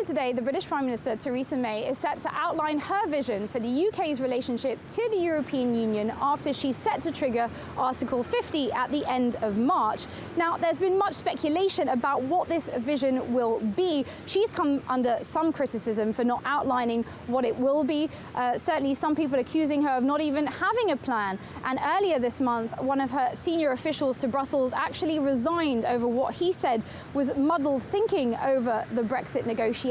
Later today, the British Prime Minister Theresa May is set to outline her vision for the UK's relationship to the European Union after she's set to trigger Article 50 at the end of March. Now, there's been much speculation about what this vision will be. She's come under some criticism for not outlining what it will be. Certainly, some people accusing her of not even having a plan. And earlier this month, one of her senior officials to Brussels actually resigned over what he said was muddled thinking over the Brexit negotiations.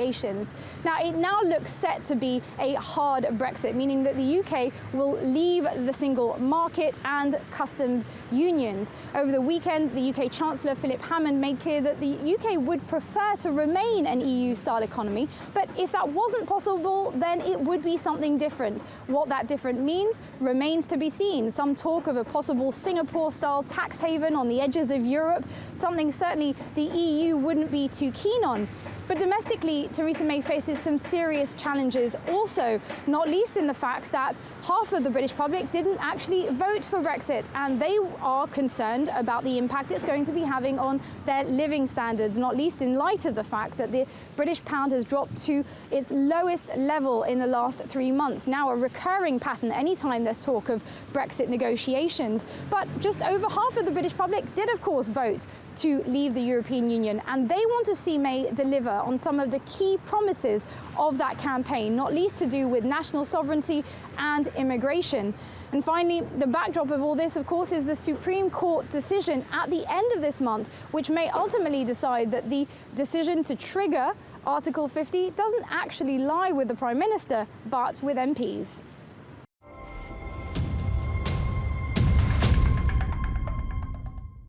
Now, it now looks set to be a hard Brexit, meaning that the UK will leave the single market and customs unions. Over the weekend, the UK Chancellor Philip Hammond made clear that the UK would prefer to remain an EU-style economy, but if that wasn't possible, then it would be something different. What that different means remains to be seen. Some talk of a possible Singapore-style tax haven on the edges of Europe, something certainly the EU wouldn't be too keen on. But domestically, Theresa May faces some serious challenges also, not least in the fact that half of the British public didn't actually vote for Brexit, and they are concerned about the impact it's going to be having on their living standards, not least in light of the fact that the British pound has dropped to its lowest level in the last 3 months. Now a recurring pattern anytime there's talk of Brexit negotiations. But just over half of the British public did, of course, vote to leave the European Union, and they want to see May deliver on some of the key promises of that campaign, not least to do with national sovereignty and immigration. And finally, the backdrop of all this, of course, is the Supreme Court decision at the end of this month, which may ultimately decide that the decision to trigger Article 50 doesn't actually lie with the Prime Minister, but with MPs.